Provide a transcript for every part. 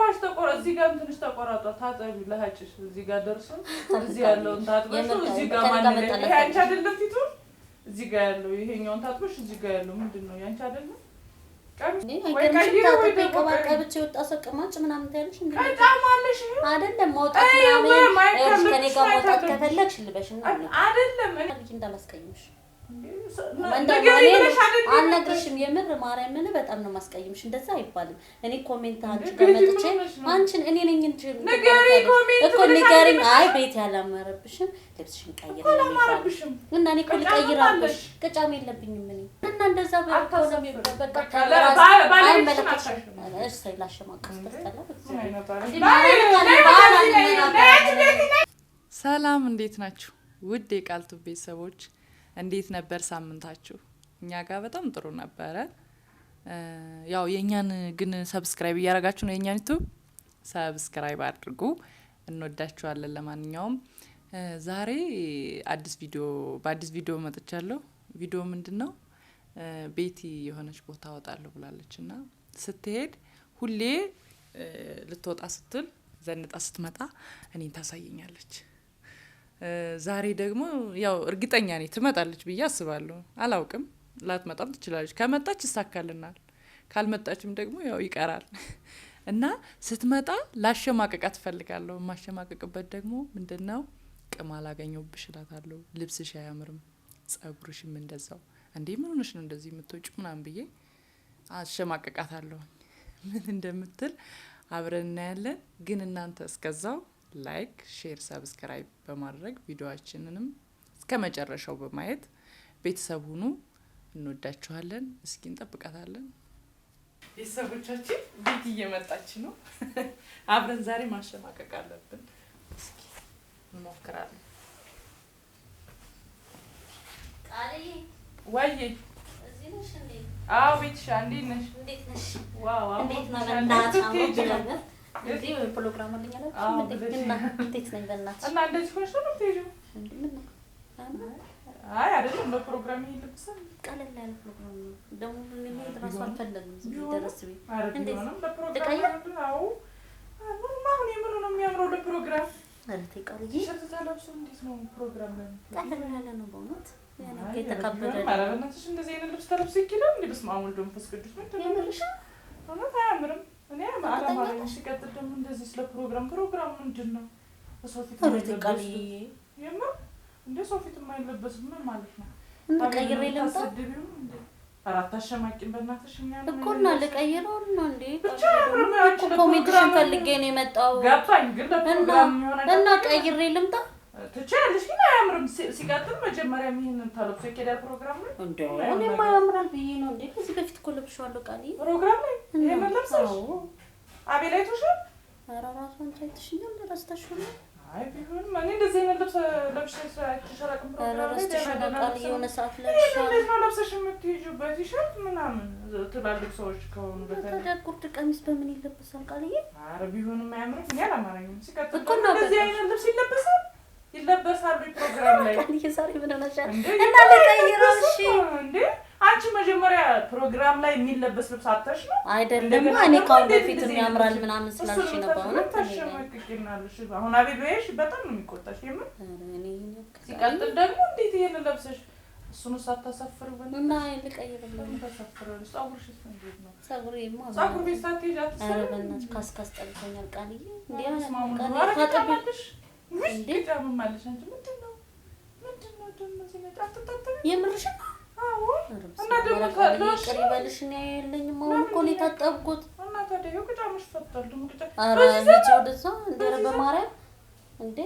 ውሃሽ ተቆራ እዚህ ጋር እንትንሽ ተቆራጧ ታጠቢ ለሃጭሽ እዚህ ጋር ደርሶ እዚህ ያለውን ታጥበሽ እዚህ ጋር ማለት ነው ያንቺ አይደለም ፊቱ እዚህ ጋር ያለው ይሄኛውን ታጥበሽ እዚህ ጋር ያለው ምንድነው ያንቺ አይደለም ወይ ቀይሮ ወይ ተቀባቀብቼ ወጣ ሰቀማጭ ምናምን ታያለሽ እንዴ አይጣማለሽ አይደለም መውጣት ምናምን ከኔ ጋር መውጣት ከፈለግሽ ልበሽና አይደለም ልጅ እንዳላስቀይምሽ ነገርሽ አልነግርሽም የምር ማርያምን በጣም ነው ማስቀይምሽ እንደዛ አይባልም እኔ ኮሜንት አንቺ ከመጥቼ አንቺን እኔ ነኝ እንጂ ነገሪ ኮሜንት እኮ ንገሪኝ አይ ቤት ያላመረብሽም ልብስሽን ቀይረሽ እና እኔ እኮ ልቀይራለሽ ቅጫም የለብኝም እኔ እና እንደዛ በቃ እሺ ላሸማቀስ ሰላም እንዴት ናችሁ ውድ የቃልቱ ቤተሰቦች እንዴት ነበር ሳምንታችሁ እኛ ጋር በጣም ጥሩ ነበረ ያው የኛን ግን ሰብስክራይብ ያረጋችሁ ነው የኛን ዩቲዩብ ሰብስክራይብ አድርጉ እንወዳችኋለን ለማንኛውም ዛሬ በአዲስ ቪዲዮ መጥቻለሁ ቪዲዮ ምንድነው ቤቲ የሆነች ቦታ ወጣለሁ ብላለችና ስትሄድ ሁሌ ልትወጣ ስትል ዘንጣ ስትመጣ እኔን ታሳየኛለች ዛሬ ደግሞ ያው እርግጠኛ ነኝ ትመጣለች ብዬ አስባለሁ አላውቅም ላትመጣም ትችላለች ከመጣች ይሳካልናል ካልመጣችም ደግሞ ያው ይቀራል እና ስትመጣ ላሸማቀቃት ፈልጋለሁ ማሸማቀቅበት ደግሞ ምንድነው ቅማል አገኘውብሽ እላታለሁ ልብስሽ አያምርም ጸጉርሽም እንደዛው እንዴ ምን ሆነሽ ነው እንደዚህ የምትወጪው ምናምን ብዬ አሸማቀቃታለሁ ምን እንደምትል አብረን እናያለን ግን እናንተ እስከዛው ላይክ ሼር ሰብስክራይብ በማድረግ ቪዲዮአችንንም እስከመጨረሻው በማየት ቤተሰብ ሁኑ እንወዳችኋለን እስኪ እንጠብቃታለን ቤተሰቦቻችን ቤት እየመጣች ነው አብረን ዛሬ ማሸማቀቅ አለብን እስኪ እንሞክራለን ቃሊ ወይ እዚህ ነሽ እንዴ አዎ ቤትሽ እንዴት ነሽ ዋው እንዴት ነው እናት እንዴ ፕሮግራም አለኝ አላልኩሽ እንዴት ነኝ በእናትሽ እና እንደዚህ ሆነሽ ነው የምትሄጂው ምን አይ አይደለም በፕሮግራም ይልብሳል ቀለል ያለ ፕሮግራም ነው ደግሞ ምን ድረስ አልፈለግም ዝም ደረስ ቢ እንዴት ነው ለፕሮግራም አዎ ማን የምኑ ነው የሚያምረው ለፕሮግራም አረቴ ቃልዬ ሸተታለብሱ እንዴት ነው ፕሮግራም ላይ ቀለል ያለ ነው በእውነት ያኔ ከተከበረ ማለበናትሽ እንደዚህ አይነት ልብስ ተለብሶ ይችላል እንዴ በስመ አብ ወልድ ወመንፈስ ቅዱስ ምን ያምርሽ እውነት አያምርም እኔ አላማረኝ ሲቀጥል ደግሞ እንደዚህ ስለ ፕሮግራም ምንድነው ሶፊት ቃሊ የማ እንደ ሶፊት የማይለበስ ምን ማለት ነው እንቀይሬ ልምጣ አራት አሸማቂን በእናትሽኛ ነው እኮ እና ለቀይረው ነው እንዴ ኮሜዲሽን ፈልጌ ነው የመጣው ገባኝ ግን ለፕሮግራም ይሆናል እና ቀይሬ ልምጣ ትቻለሽ ግን አያምርም ሲቀጥል መጀመሪያ ይሄንን ተለብሶ ይከዳል ፕሮግራም ላይ እንዴ እኔማ ያምራል ብዬ ነው እንዴ ከዚህ በፊት እኮ ለብሻለሁ ቃሊ ፕሮግራም ላይ ይሄንን ለብሰሽ አቤላይቶሽ ኧረ ራሷን ታይትሽኛል ለራስታሽው ነው አይ ቢሆንም እኔ እንደዚህ አይነት ልብስ ለብሰሽ ተሸራቅም ፕሮግራም ላይ ተሸራቃል የሆነ ሰዓት ለብሰሽ ነው ለብሰሽ የምትይጂው በቲሸርት ምናምን ትላልቅ ሰዎች ከሆኑ በተለይ ተደቁርት ቀሚስ በምን ይለበሳል ቃልዬ ኧረ ቢሆንም አያምርም እኔ አላማረኝም ሲቀጥል እንደዚህ አይነት ልብስ ይለበሳሉ ፕሮግራም ላይ ዛሬ ምን ሆነሻል እና ለቀይረው እሺ እንዴ አንቺ መጀመሪያ ፕሮግራም ላይ የሚለበስ ልብስ አጥተሽ ነው አይደለም እኔ ካው በፊት የሚያምራል ምናምን ስላልሽ ነው ባሁን ተሸመቅቂናልሽ አሁን አቤቤሽ በጣም ነው የሚቆጣሽ የምን ሲቀጥል ደግሞ እንዴት ይሄን ለብሰሽ እሱን ሳታሳፍር እና ልቀይረው ተሳፍረው ጸጉርሽስ እንዴት ነው ጸጉሬማ ጸጉር ቤት ሳትሄጂ አረበናት ካስካስ ጠልቶኛል ቃልዬ እንዴ ታጠቢልሽ እንዴ ጫማ ማለሽ አንቺ ምንድነው ደግሞ ሲመጣ አትጣጣም የምርሽ አዎ እና ደግሞ ታዲያ ይበልሽ ነው የለኝም አሁን እኮ ነው የታጠብኩት እና ታዲያ ጫማሽ ፈታል ደግሞ ኧረ ልጅ ወደዛ እንደረ በማርያም እንዴ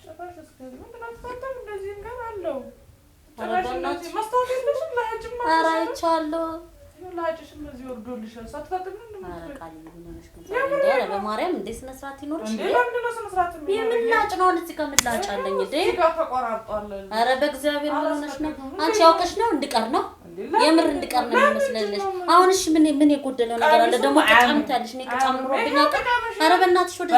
ጫማሽ እስከዚህ ምንድነው ታጠብ እንደዚህ እንገር አለው ጫማሽ መስታወት የለሽም ለሀጅም ማለት ኧረ አይቻለሁ ለሀጅሽ እንደዚህ ወርዶልሻል ሳትታጠብ ምንድነው ኧረ ቃል ምንነሽ እንዴ በማርያም እንዴ ስነ ስርዓት ይኖርሽ እንዴ ለምንድነው ስነ ስርዓት የምላጭ ነው እዚህ ጋር ምላጭ አለኝ እንዴ እዚህ ጋር ተቆራርጧል ኧረ በእግዚአብሔር ምን ሆነሽ ነው አንቺ ያውቀሽ ነው እንድቀር ነው የምር እንድቀር ነው የሚመስለልሽ አሁን እሺ ምን የጎደለው ነገር አለ ደግሞ ቅጫም ታልሽ ነው ቅጫም ኖሮብኝ አውቀ ኧረ በእናትሽ ወደ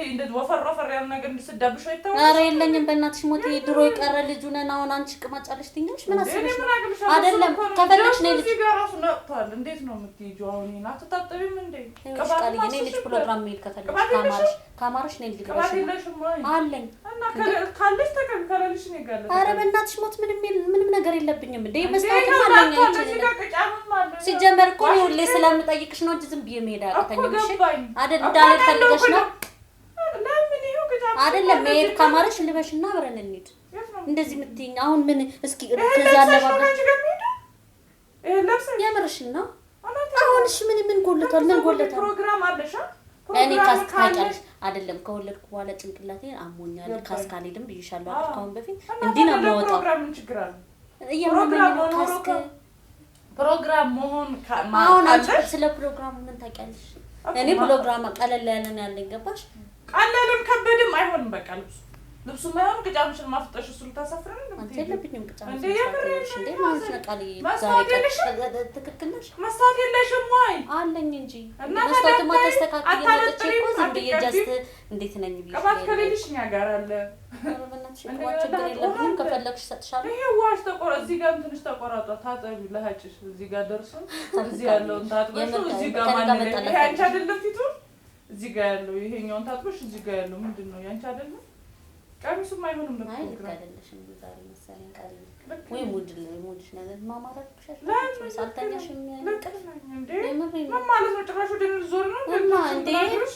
እንደዚህ ወፈር ያለ ነገር እንድትዳብሽ አይተው። ኧረ የለኝም በእናትሽ ሞት ድሮ የቀረ ልጅ ነን። አሁን አንቺ ቅማጫለሽ ትኛለሽ። ምን አስበሽ አይደለም ከፈለግሽ ነይ ልጅ ጋር ራሱ ነጥቷል። እንዴት ነው የምትሄጂው? አሁን ይሄን አትታጠቢም እንዴ? ቃል ይሄ ልጅ ፕሮግራም መሄድ ከፈለግሽ ካማርሽ ነይ ልጅ ቅባት የለሽም ወይ? አለኝ እና ካለሽ ተቀብ ካለልሽ ነው ይጋለ። ኧረ በእናትሽ ሞት ምንም ነገር የለብኝም እንዴ። መስታወትም አለኝ ሲጀመር እኮ ሁሌ ስለምጠይቅሽ ነው እንጂ ዝም ብዬ መሄድ አያቅተኝም። እሺ አይደል እንዳልሄድ ፈልገሽ ነው አይደለም? መሄድ ካማረሽ ልበሽና አብረን እንሂድ። እንደዚህ የምትይኝ አሁን ምን? እስኪ ከዛ አለባበስ የምርሽን ነው? አሁንሽ ምን ጎልቷል? ምን ጎልቷል? ፕሮግራም አለሽ? እኔ ካስካለሽ አይደለም ከወለድኩ በኋላ ጭንቅላቴን አሞኛል። ካስካሌድም ብዬሻለሁ አይደል? ካሁን በፊት እንዲህ ነው የምወጣው። ፕሮግራም ምን ችግር አለ? ፕሮግራም መሆን ማለት ስለ ፕሮግራሙ ምን ታውቂያለሽ? እኔ ፕሮግራም ቀለል ያለ ነው ያለኝ። ገባሽ? ቀለልም ከበድም አይሆንም። በቃ ልብሱ ማይሆን ቅጫምሽን ማፍጠሽ እሱ ልታሳፍረን ነው። አንተ የለብኝም ቅጫም እንዴ ያምርሽ እንዴ ማለት ነው። ቃል ትክክል ነሽ። መስታወት የለሽም ወይ? አለኝ እንጂ መስታወት ማተስተካከል የመጥቼ እኮ ዝም ብዬ ጃስት እንዴት ነኝ ብዬሽ ቅባት ከሌለሽ እኛ ጋር አለ። ችግር የለብኝም። ከፈለግሽ እሰጥሻለሁ። ይሄ ዋሽ ተቆራ እዚህ ጋር ትንሽ ተቆራጧ። ታጠቢ ለሀጭሽ እዚህ ጋር ደርሶ እዚህ ያለውን ታጥበሽ እዚህ ጋር ማን ነው ያንቺ አይደለም ፊቱ እዚህ ጋር ያለው ይሄኛውን ታጥበሽ እዚህ ጋር ያለው ምንድነው ያንቺ አይደለም? ቀሚሱም አይሆንም ነው አይደለሽም። ዛሬ መሰለኝ ቃል ወይ ሙድሽ ነገር ማማራት ብቻሽ ሳልተኛሽም እንዴ ምን ማለት ነው? ጭራሽ ወደ ዞር ነው እንዴ?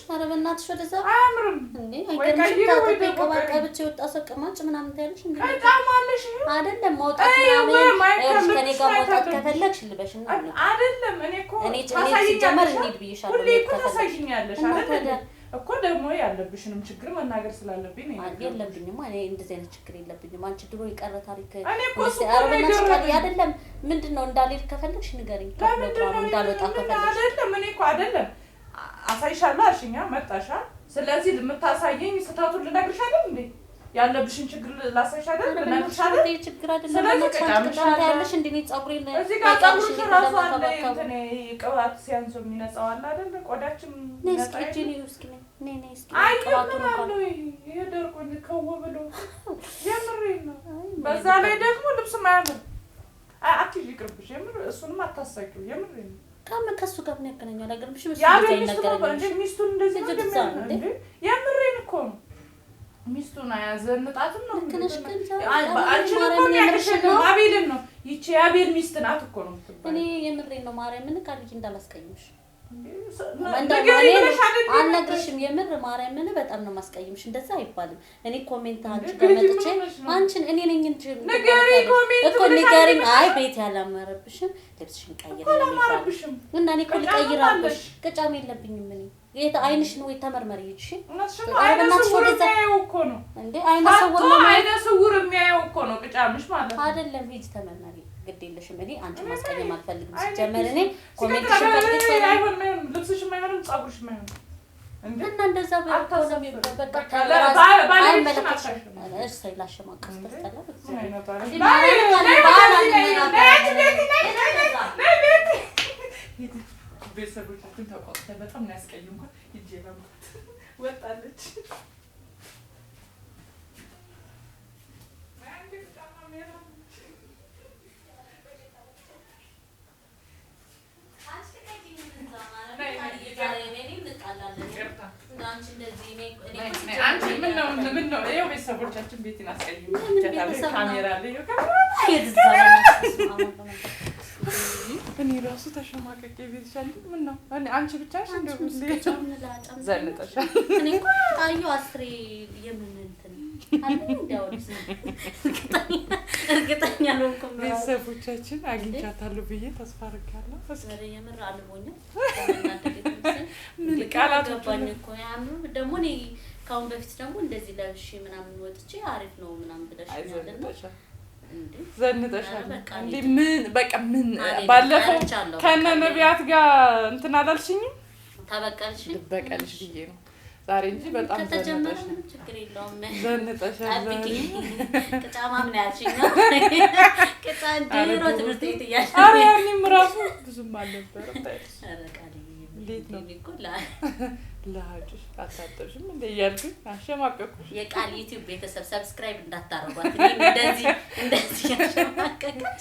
ኧረ በእናትሽ ወደዛ አያምርም እንዴ? አይገርምሽም? ተቀባቀብቼ ወጣ ሰው ቅማጭ ምናምን ታያለሽ እንዴ? አይጣማለሽ አይደለም መውጣት ምናምን ከኔ ጋር መውጣት ከፈለግሽ ልበሽና አይደለም እኔ እኮ ሲጀመር እንሂድ ብዬሻለሁ። ሁሌ እኮ ታሳይኛለሽ አይደል? እኮ ደግሞ ያለብሽንም ችግር መናገር ስላለብኝ ነው። የለብኝም እኔ እንደዚህ አይነት ችግር የለብኝም። አንቺ ድሮ የቀረ ታሪክ አይደለም። ምንድነው እንዳልሄድ ከፈለግሽ ንገሪኝ። ፕሮግራም እንዳልወጣ ከፈለግሽ አይደለም። እኔ እኮ አይደለም አሳይሻለሁ አልሽኛ መጣሻ። ስለዚህ የምታሳየኝ ስታቱን ልነግርሽ አይደል እንዴ? ያለብሽን ችግር ላሳይሽ አይደል? ልነግርሽ አይደል? ችግር አይደለም። ስለዚህ ያለሽ እንዴ ነው ጸጉሬን እዚህ ጋር ጸጉርሽ ራሱ አለ እንትን ቅባት ሲያንሱ የሚነጻው አለ አይደል? ቆዳችን ይሄ ደርቆኝ ከው ብሎ የምሬን ነው። በዛ ላይ ደግሞ ልብስ ማያምር አትይዥ ይቅርብሽ። የምር እሱንም አታሳቂው። የምሬን ነው። ከሱ ጋር ምን ያገናኛል? አይገርምሽ? ሚስቱን እንደዚህ እንዴ? የምሬን እኮ ነው። ሚስቱን አያዘንጣትም ነው። አንቺ እኮ የሚያቅሽልም አቤልን ነው። ይቺ የአቤል ሚስት ናት እኮ ነው የምትባለው። እኔ የምሬን ነው። ማርያምን ቃልሽ እንዳላስቀይምሽ አልነግርሽም። የምር ማርያምን በጣም ነው ማስቀይምሽ። እንደዛ አይባልም። እኔ ኮሜንት አንቺ ጋር መጥቼ አንቺን እኔ ነኝ እንጂ እኮ ንገሪኝ። አይ ቤት ያላመረብሽም ልብስሽን ቀይር ለሚባል እና እኔ እኮ ልቀይራለሽ ቅጫም የለብኝም እኔ አይንሽ ነው የተመርመሪ እሺ። አይነ ስውር የሚያየው እኮ ነው እንዴ? አይነ ስውር የሚያየው እኮ ነው ቅጫምሽ ማለት ነው አይደለም? ሂጂ ተመርመሪ። ግድ የለሽም። እኔ አንቺ ማስቀየም አልፈልግም። ሲጀመር እኔ ኮሜንትሽን ፈልግሽ አይሆንም። ልብስሽም አይሆንም ጸጉርሽም አይሆንም እንዴ? እና እንደዛ በቃ በቃ እሺ ላሸማቀስ ተስጠላ ቤተሰቦቻችን ተቆጥተው በጣም ነው ያስቀየምኩት። ሂጅ ለማለት ወጣለች። ምነው ይኸው ቤተሰቦቻችን ቤትን አስቀይም ካሜራ አለ እኔ ራሱ ተሸማቀቄ ቤትሻል። ምን ነው አንቺ ብቻሽ እንደው ዘንጠሻል። እኔ እኮ ታየው አስሬ የምን እንትን አለኝ እንዲያወርስ እርግጠኛ ነው እኮ ቤተሰቦቻችን አግኝቻታለሁ ብዬ ተስፋ አደርጋለሁ። እስኪ የምር አልቦኝም ምን ቃላት ገባኝ እኮ ያምሩ ደግሞ እኔ ካሁን በፊት ደግሞ እንደዚህ ለብሼ ምናምን ወጥቼ አሪፍ ነው ምናምን ብለሽኛልና ዘንጠሻል እንዴ? ምን በቃ ምን ባለፈው ከነ ነቢያት ጋር እንትን አላልሽኝም? ተበቀልሽኝ ልበቀልሽ ብዬ ነው ዛሬ እንጂ በጣም ዘንጠሻል። ችግር የለውም ዘንጠሻል። ቅጫማ ምን ያልሽኝ ነው? ቅጫን ድሮ ትምህርት ቤት እያለሁ ኧረ ያኔም እራሱ ብዙም አልነበረም። እንዴት ነው ኒኮላ ላጭሽ አታጠብሽም እንደ ያልኩኝ አሸማቀቅኩሽ። የቃል ዩቲዩብ ቤተሰብ ሰብስክራይብ እንዳታረጓት እንደዚህ ያሸማቀቀች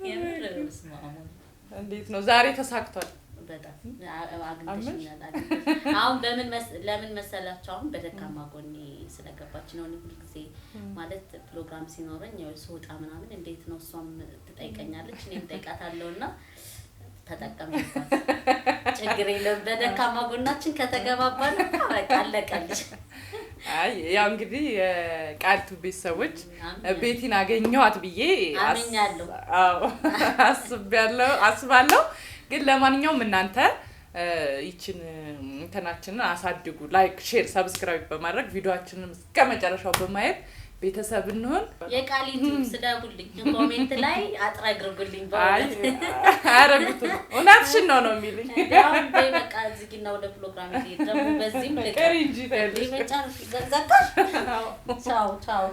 የምርስ ማሙ እንዴት ነው ዛሬ ተሳክቷል? በጣም አግኝተሽኛል። አሁን ለምን መሰላችሁ? አሁን በደካማ ጎኔ ስለገባች ነው። ሁሉ ጊዜ ማለት ፕሮግራም ሲኖረኝ ያው ስወጣ ምናምን እንዴት ነው እሷም ትጠይቀኛለች እኔም ጠይቃታለሁና ተጠቀምኩት። ችግር የለም። በደካማ ጎናችን ከተገባባን በቃ አለቀልሽ። አይ ያው እንግዲህ ቃልቱ ቤተሰቦች ቤቲን አገኘኋት ብዬ አምኛለሁ። አዎ አስባለሁ። ግን ለማንኛውም እናንተ ይችን እንትናችንን አሳድጉ። ላይክ፣ ሼር፣ ሰብስክራይብ በማድረግ ቪዲዮአችንን እስከመጨረሻው በማየት ቤተሰብ እንሆን። የቃሊቱ ስለሁልኝ ኮሜንት ላይ አጥራግሩልኝ አይ አረጉት እውነትሽን ነው የሚሉኝ። አሁን በቃ እዚህና ወደ ፕሮግራም ይደረጉ በዚህም ቀሪ እንጂ ለቀሪ መጫር ዘጋሽ። ቻው ቻው